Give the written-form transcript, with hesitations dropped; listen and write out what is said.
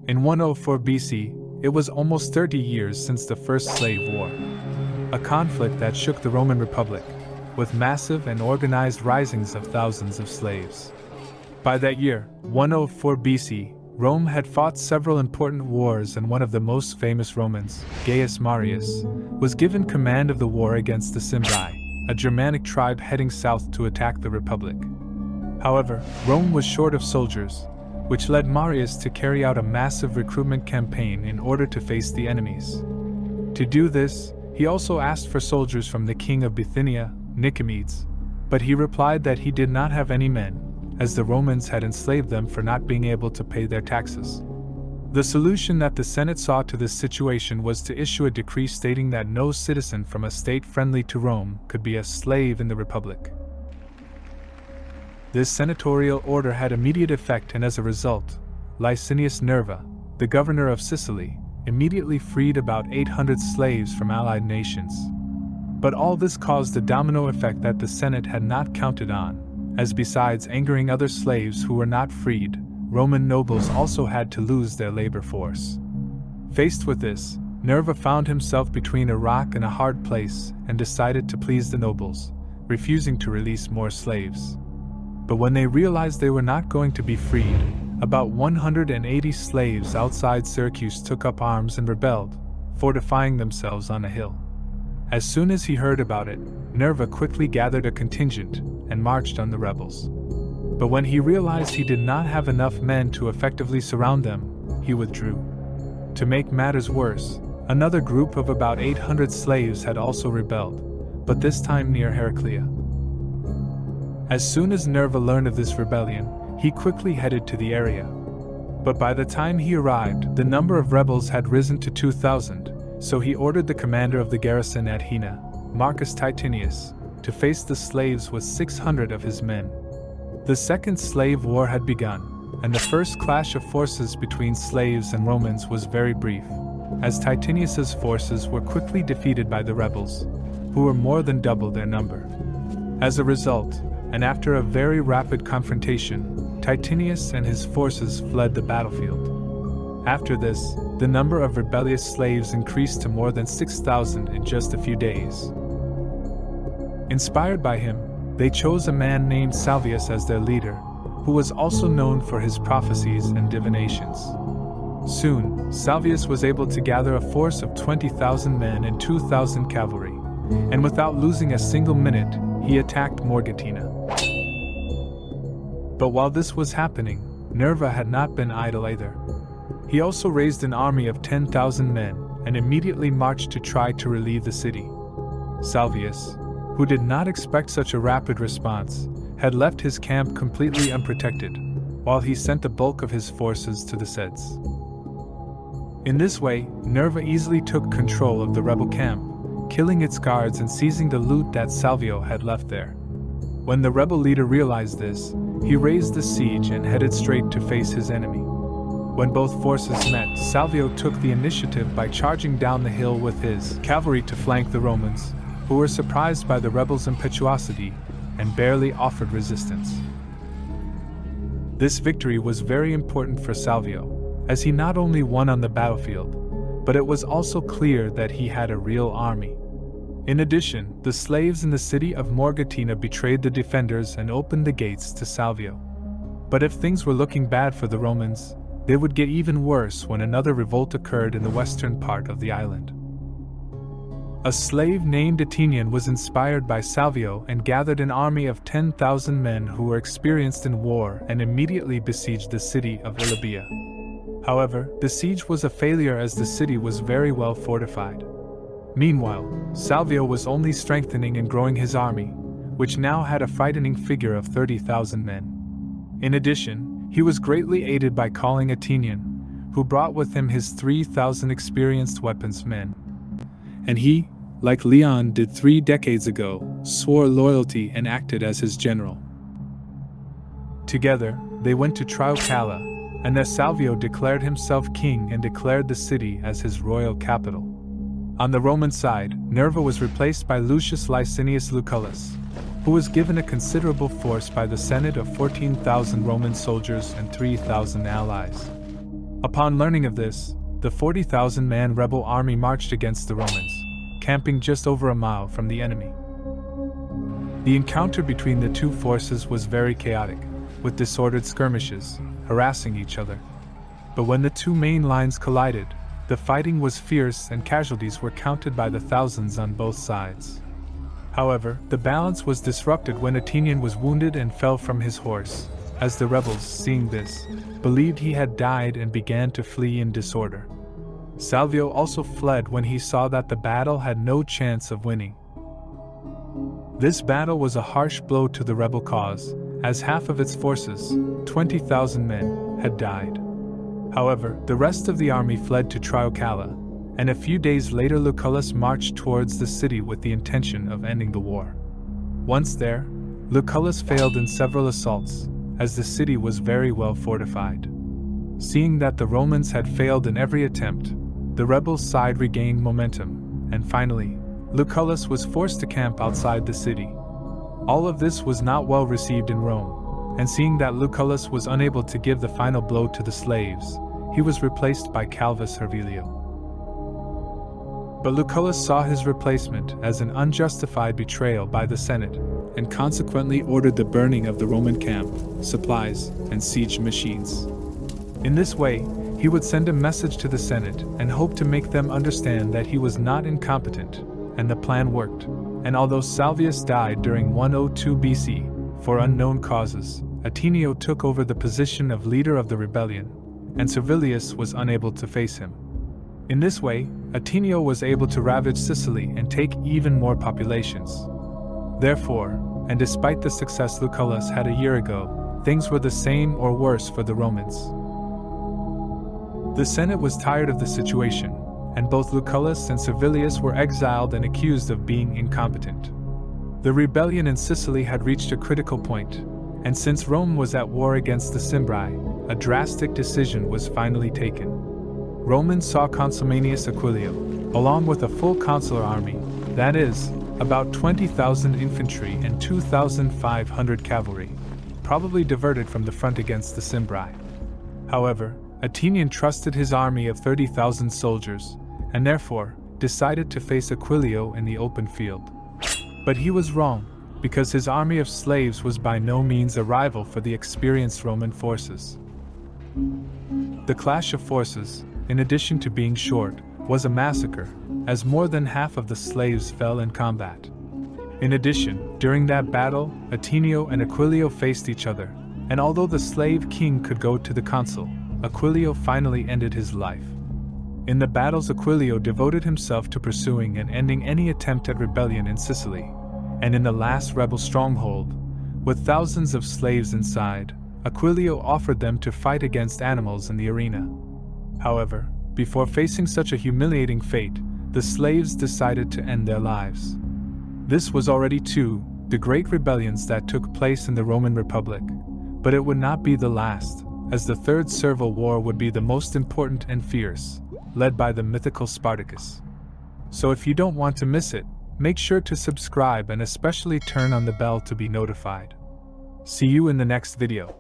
In 104 BC, it was almost 30 years since the First Slave War, a conflict that shook the Roman Republic, with massive and organized risings of thousands of slaves. By that year, 104 BC, Rome had fought several important wars, and one of the most famous Romans, Gaius Marius, was given command of the war against the Cimbri, a Germanic tribe heading south to attack the Republic. However, Rome was short of soldiers, which led Marius to carry out a massive recruitment campaign in order to face the enemies. To do this, he also asked for soldiers from the king of Bithynia, Nicomedes, but he replied that he did not have any men, as the Romans had enslaved them for not being able to pay their taxes. The solution that the Senate saw to this situation was to issue a decree stating that no citizen from a state friendly to Rome could be a slave in the Republic. This senatorial order had immediate effect, and as a result, Licinius Nerva, the governor of Sicily, immediately freed about 800 slaves from allied nations. But all this caused a domino effect that the Senate had not counted on, as besides angering other slaves who were not freed, Roman nobles also had to lose their labor force. Faced with this, Nerva found himself between a rock and a hard place and decided to please the nobles, refusing to release more slaves. But when they realized they were not going to be freed, about 180 slaves outside Syracuse took up arms and rebelled, fortifying themselves on a hill. As soon as he heard about it, Nerva quickly gathered a contingent and marched on the rebels. But when he realized he did not have enough men to effectively surround them, he withdrew. To make matters worse, another group of about 800 slaves had also rebelled, but this time near Heraclea. As soon as Nerva learned of this rebellion, he quickly headed to the area. But by the time he arrived, the number of rebels had risen to 2,000, so he ordered the commander of the garrison at Hena, Marcus Titinius, to face the slaves with 600 of his men. The Second Slave War had begun, and the first clash of forces between slaves and Romans was very brief, as Titinius's forces were quickly defeated by the rebels, who were more than double their number. As a result, and after a very rapid confrontation, Titinius and his forces fled the battlefield. After this, the number of rebellious slaves increased to more than 6,000 in just a few days. Inspired by him, they chose a man named Salvius as their leader, who was also known for his prophecies and divinations. Soon, Salvius was able to gather a force of 20,000 men and 2,000 cavalry, and without losing a single minute, he attacked Morgantina. But while this was happening, Nerva had not been idle either. He also raised an army of 10,000 men and immediately marched to try to relieve the city. Salvius, who did not expect such a rapid response, had left his camp completely unprotected, while he sent the bulk of his forces to the Seds. In this way, Nerva easily took control of the rebel camp, killing its guards and seizing the loot that Salvio had left there. When the rebel leader realized this, he raised the siege and headed straight to face his enemy. When both forces met, Salvio took the initiative by charging down the hill with his cavalry to flank the Romans, who were surprised by the rebels' impetuosity and barely offered resistance. This victory was very important for Salvio, as he not only won on the battlefield, but it was also clear that he had a real army. In addition, the slaves in the city of Morgantina betrayed the defenders and opened the gates to Salvio. But if things were looking bad for the Romans, they would get even worse when another revolt occurred in the western part of the island. A slave named Atenian was inspired by Salvio and gathered an army of 10,000 men who were experienced in war and immediately besieged the city of Ilybia. However, the siege was a failure as the city was very well fortified. Meanwhile, Salvio was only strengthening and growing his army, which now had a frightening figure of 30,000 men. In addition, he was greatly aided by calling Atenian, who brought with him his 3,000 experienced weapons men. And he, like Leon did 3 decades ago, swore loyalty and acted as his general. Together, they went to Triocala, and there Salvio declared himself king and declared the city as his royal capital. On the Roman side, Nerva was replaced by Lucius Licinius Lucullus, who was given a considerable force by the Senate of 14,000 Roman soldiers and 3,000 allies. Upon learning of this, the 40,000-man rebel army marched against the Romans, camping just over a mile from the enemy. The encounter between the two forces was very chaotic, with disordered skirmishes, harassing each other. But when the two main lines collided, the fighting was fierce and casualties were counted by the thousands on both sides. However, the balance was disrupted when Athenian was wounded and fell from his horse, as the rebels, seeing this, believed he had died and began to flee in disorder. Salvio also fled when he saw that the battle had no chance of winning. This battle was a harsh blow to the rebel cause, as half of its forces, 20,000 men, had died. However, the rest of the army fled to Triocala, and a few days later Lucullus marched towards the city with the intention of ending the war. Once there, Lucullus failed in several assaults, as the city was very well fortified. Seeing that the Romans had failed in every attempt, the rebel side regained momentum, and finally, Lucullus was forced to camp outside the city. All of this was not well received in Rome, and seeing that Lucullus was unable to give the final blow to the slaves, he was replaced by Calvus Hervilio. But Lucullus saw his replacement as an unjustified betrayal by the Senate, and consequently ordered the burning of the Roman camp, supplies, and siege machines. In this way, he would send a message to the Senate and hope to make them understand that he was not incompetent, and the plan worked. And although Salvius died during 102 BC, for unknown causes, Ateneo took over the position of leader of the rebellion, and Servilius was unable to face him. In this way, Ateneo was able to ravage Sicily and take even more populations. Therefore, and despite the success Lucullus had a year ago, things were the same or worse for the Romans. The Senate was tired of the situation, and both Lucullus and Servilius were exiled and accused of being incompetent. The rebellion in Sicily had reached a critical point, and since Rome was at war against the Cimbri, a drastic decision was finally taken. Romans saw Consul Manius Aquilio, along with a full consular army, that is, about 20,000 infantry and 2,500 cavalry, probably diverted from the front against the Cimbri. However, Athenian trusted his army of 30,000 soldiers, and therefore decided to face Aquilio in the open field. But he was wrong, because his army of slaves was by no means a rival for the experienced Roman forces. The clash of forces, in addition to being short, was a massacre, as more than half of the slaves fell in combat. In addition, during that battle, Ateneo and Aquilio faced each other, and although the slave king could go to the consul, Aquilio finally ended his life. In the battles, Aquilio devoted himself to pursuing and ending any attempt at rebellion in Sicily, and in the last rebel stronghold, with thousands of slaves inside, Aquilio offered them to fight against animals in the arena. However, before facing such a humiliating fate, the slaves decided to end their lives. This was already two, the great rebellions that took place in the Roman Republic, but it would not be the last, as the Third Servile War would be the most important and fierce, led by the mythical Spartacus. So if you don't want to miss it, make sure to subscribe and especially turn on the bell to be notified. See you in the next video.